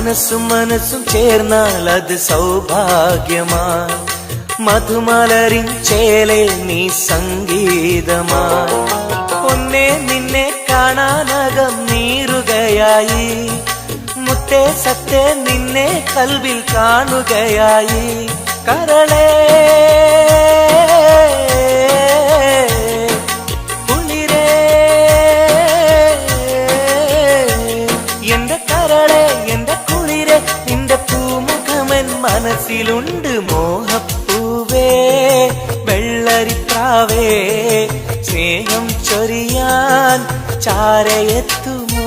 Speaker 1: മനസ്സും മനസ്സും ചേർന്നാൽ അത് സൗഭാഗ്യമായി മധുമലരിൻ ചേലെ നീ സംഗീതമായി പൊന്നെ നിന്നെ കാണാനകം നീറുകയായി മുത്തേ സത്തേ നിന്നെ കൽവിൽ കാണുകയായി കരളേ കുളിരേ എന്റെ കരളേ എന്റെ കുളിരേ നിന്റെ പൂമുഖമൻ മനസ്സിലുണ്ട് മോഹപ്പൂവേ വെള്ളരിപ്രാവേ സ്നേഹം ചൊരിയാൻ ചാരയെത്തുമോ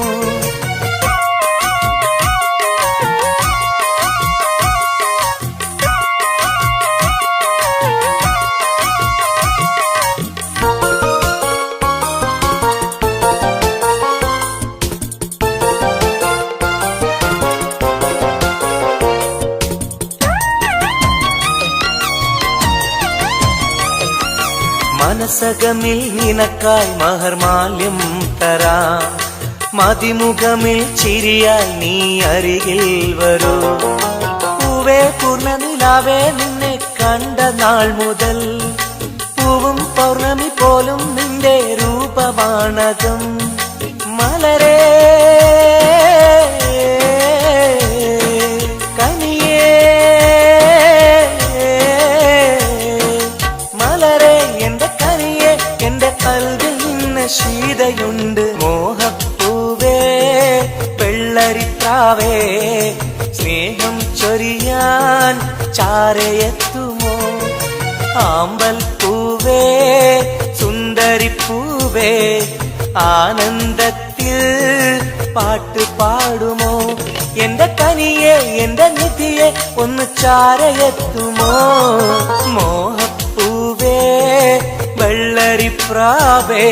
Speaker 1: മനസകമിൽ നിനക്കായി മഹർമാല്യം തരാം മതിമുഖമിൽ ചിരിയായി നീ അരികിൽ വരൂ പൂവേ പൂർണ്ണനിലാവേ നിന്നെ കണ്ട നാൾ മുതൽ പൂവും പൗർണമി പോലും നിന്റെ രൂപമാണകം മലരേ ശീതയുണ്ട് മോഹപ്പൂവേ വെള്ളരിപ്രാവേ സ്നേഹം ചൊരിയാൻ ചാരയെത്തുമോ ആമ്പൽ പൂവേ സുന്ദരിപ്പൂവേ ആനന്ദത്തിൽ പാട്ട് പാടുമോ എന്റെ കനിയെ എന്റെ നിധിയെ ഒന്ന് ചാരയെത്തുമോ മോഹപ്പൂവേ വെള്ളരിപ്രാവേ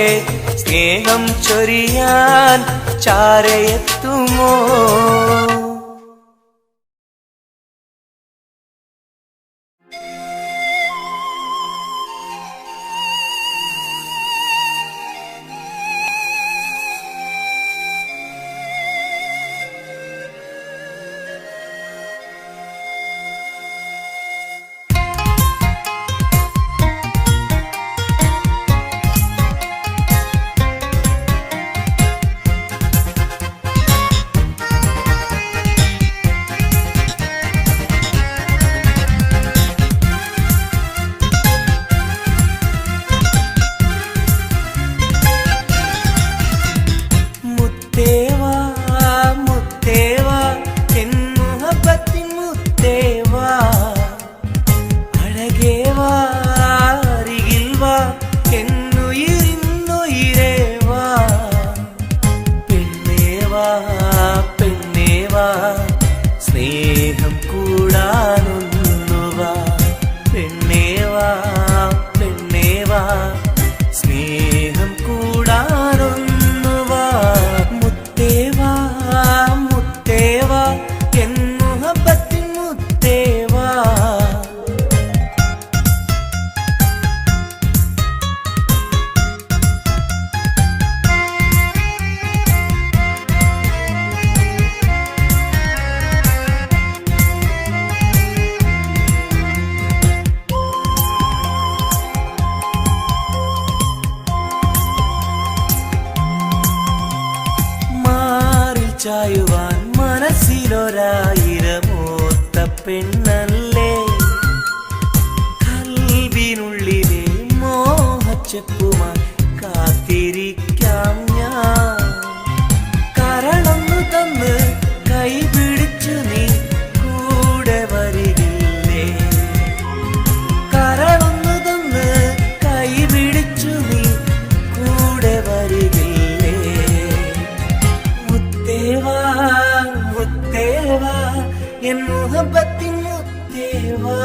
Speaker 1: സ്നേഹം ചൊരിയാൻ ചാരയെത്തുമോ സ്നേഹം കൂടാനൊന്നുവാ പെണ്ണേവാ പെണ്ണേവാ സ്നേഹം കൂടാനൊന്നുവാ മുത്തേവാ മുത്തേവാ എൻ മുഹബത്തിൻ മുത്തേവാ ചായുവാൻ മനസ്സിലൊരായിരമോത്ത പെണ്ണല്ലേ കൽവിനുള്ളിലെ മോഹച്ചെപ്പുമായി കാത്തിരിക്കാം ഞാൻ കരളൊന്നു തന്ന് കൈപിടിച്ചു നീ കൂടെ വരികില്ലേ കരളൊന്നു തന്ന് കൈപിടിച്ചു നീ കൂടെ വരികില്ലേ മുത്തേവാ മുത്തേവാ എൻ മുഹബത്തിൻ മുത്തേവാ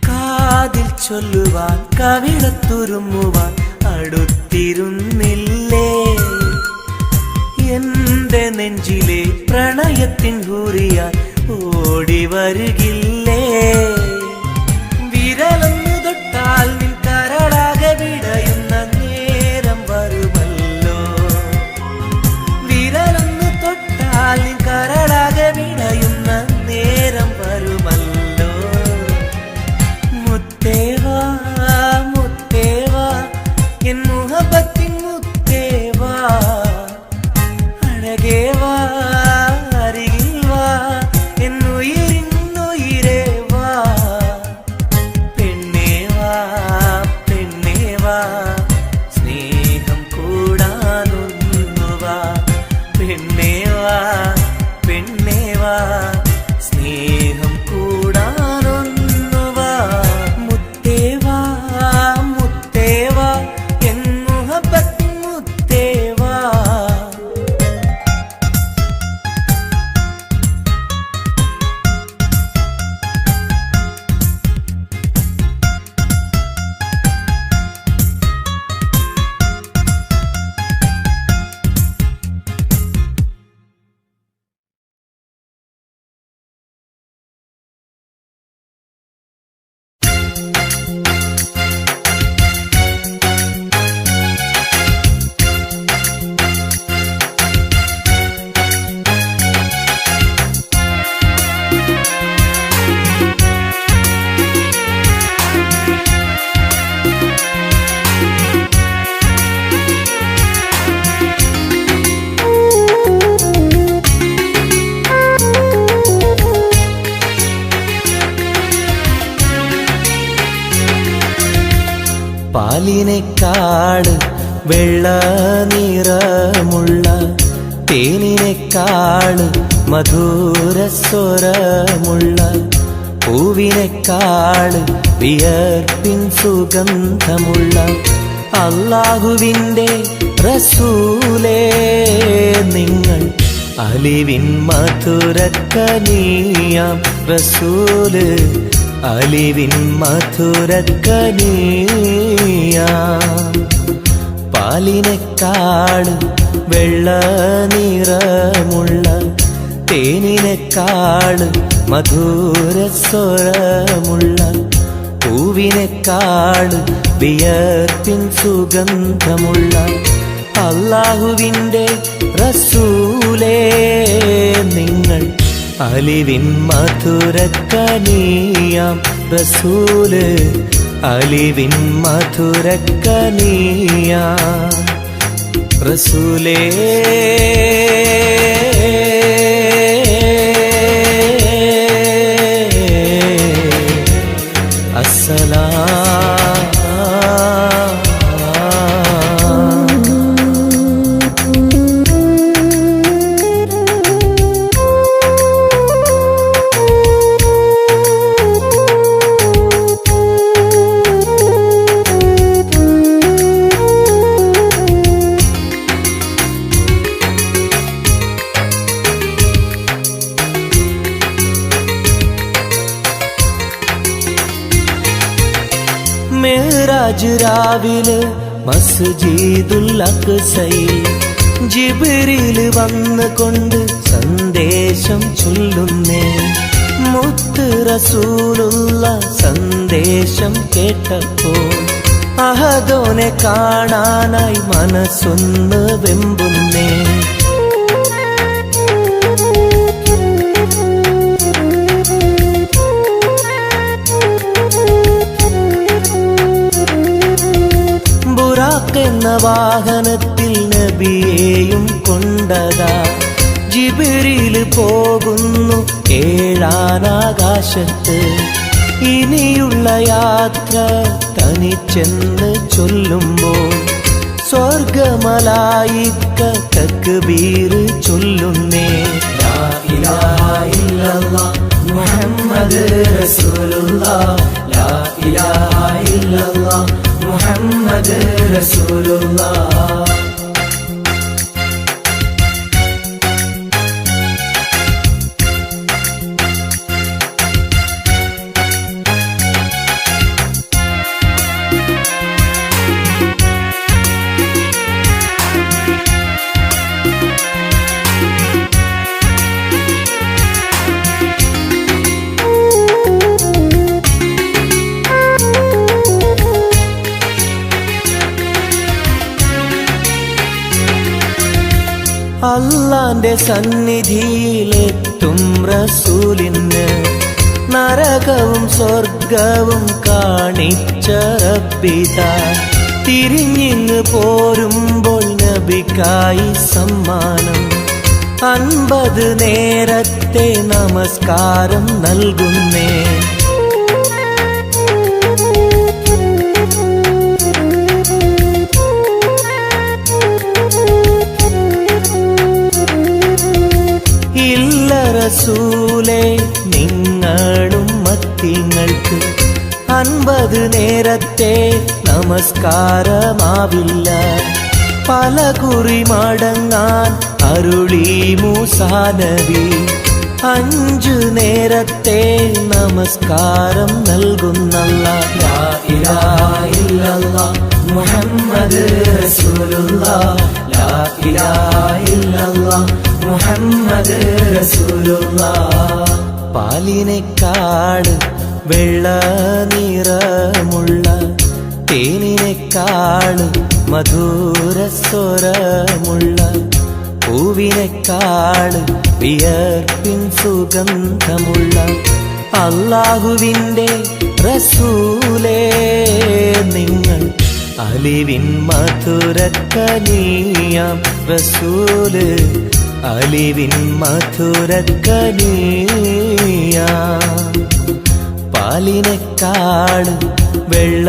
Speaker 1: കാതിൽ ചൊല്ലുവാൻ കവിളത്തുരുമ്മുവാൻ അടുത്തിരുന്നില്ലേ എന്റെ നെഞ്ചിലെ പ്രണയ ജന്നത്തിൻ ഹൂറിയാൽ ഓടി വരുകില്ലേ വിരലൊന്നു തൊട്ടാൽ നിൻ കരളാകെ വിടയുന്ന നേരം വരുമല്ലോ വിരലൊന്നു തൊട്ടാൽ നിൻ കരളാകെ വിടയുന്ന നേരം വരുമല്ലോ മുത്തേവാ മുത്തേവാ എൻ മുഹബത്തിൻ മുത്തേവാ അഴകേവാ അരികിൽ വാ എന്നുയിരിന്നുയിരേ വാ പെണ്ണേവാ പെണ്ണേവാ സ്നേഹം കൂടാനൊന്നുവാ പെണ്ണേവാ പെണ്ണേവാ സ്നേഹം കൂടാനൊന്നുവാ മുത്തേവാ മുത്തേവാ എൻ മുഹബത്തിൻ മുത്തേവാ പാലിനെക്കാട് വെള്ള നിറമുള്ള തേനിനെക്കാട് മധുരസ്വരമുള്ള പൂവിനെക്കാട് വിയർപ്പിൻ സുഗന്ധമുള്ള അല്ലാഹുവിൻ്റെ റസൂലേ നിങ്ങൾ അലിവിൻ മധുരക്കനിയാം റസൂല് അലിവിൻ മധുരക്കനിയാം പാലിനെക്കാട് വെള്ള നിറമുള്ള തേനിനെക്കാട് മധുരസ്വരമുള്ള പൂവിനെക്കാട് വിയർപ്പിൻ സുഗന്ധമുള്ള അല്ലാഹുവിൻ്റെ റസൂലേ നിങ്ങൾ അലിവിൻ മധുരക്കനിയാം റസൂല് അലിവിൻ മധുരക്കനിയാം റസൂലേ മെഹ്റാജ് രാവിലെ മസ്ജിദുൽ അഖ്സയിൽ ജിബ്രീൽ വന്നുകൊണ്ട് സന്ദേശം ചൊല്ലുന്നേ മുത്ത് റസൂലുള്ള സന്ദേശം കേട്ടപ്പോൾ അഹദോനെ കാണാനായി മനസ്സൊന്ന് വെമ്പുന്നേ എന്ന വാഹനത്തിൽ നബിയെയും കൊണ്ടതാ ജിബ്രീൽ പോകുന്നു ഏഴാനാകാശത്ത് ഇനിയുള്ള യാത്ര തനിച്ചെന്ന് ചൊല്ലുമ്പോൾ സ്വർഗമലായിക്ക തക്ബീർ ചൊല്ലുന്നേ ലാ ഇലാഹ ഇല്ലല്ലാഹ് മുഹമ്മദ് റസൂലുള്ളാഹ് ലാ ഇലാഹ ഇല്ലല്ലാഹ് മുഹമ്മദ് റസൂലുള്ളാഹ് അല്ലാന്റെ സന്നിധിയിലെത്തും റസൂലിന് നരകവും സ്വർഗവും കാണിച്ച റബ്ബിതാ തിരിഞ്ഞിങ്ങ് പോരുമ്പോൾ നബിക്കായി സമ്മാനം 50 നേരത്തെ നമസ്കാരം നൽകുന്നേ. ഇല്ല റസൂലേ നിങ്ങളും മത്തിങ്ങൾക്ക് 50 നേരത്തെ നമസ്കാരമാവില്ല. പല കുറി മടങ്ങാൻ അരുളി മൂസാ നബി 5 നേരത്തെ നമസ്കാരം നൽകുന്നല്ലാഹ്. ലാ ഇലാഹ ഇല്ലല്ലാഹ് മുഹമ്മദ് റസൂലുള്ളാഹ്. ലാ ഇലാഹ ഇല്ലല്ലാഹ് മുഹമ്മദ് റസൂലുള്ളാഹ്. പാലിനെക്കാട് വെള്ള നിറമുള്ള തേനിനെക്കാട് മധുരസ്വരമുള്ള പൂവിനെക്കാട് വിയർപ്പിൻ സുഗന്ധമുള്ള അല്ലാഹുവിൻ്റെ റസൂലേ നിങ്ങൾ അലിവിൻ മധുരക്കനിയാം റസൂല് അലിവിൻ മധുരക്കനിയാം. പാലിനെക്കാട് വെള്ള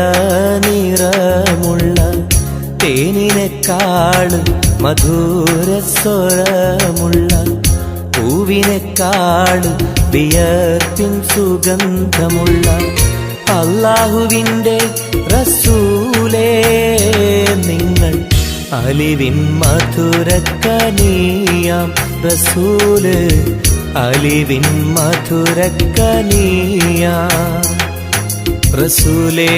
Speaker 1: നിറമുള്ള തേനിനെക്കാട് മധുരസ്വരമുള്ള പൂവിനെക്കാട് വിയർപ്പിൻ സുഗന്ധമുള്ള അല്ലാഹുവിൻ്റെ റസൂലേ നിങ്ങൾ അലിവിൻ മധുരക്കനിയാം റസൂല് അലിവിൻ മധുരക്കനിയാം റസൂലേ.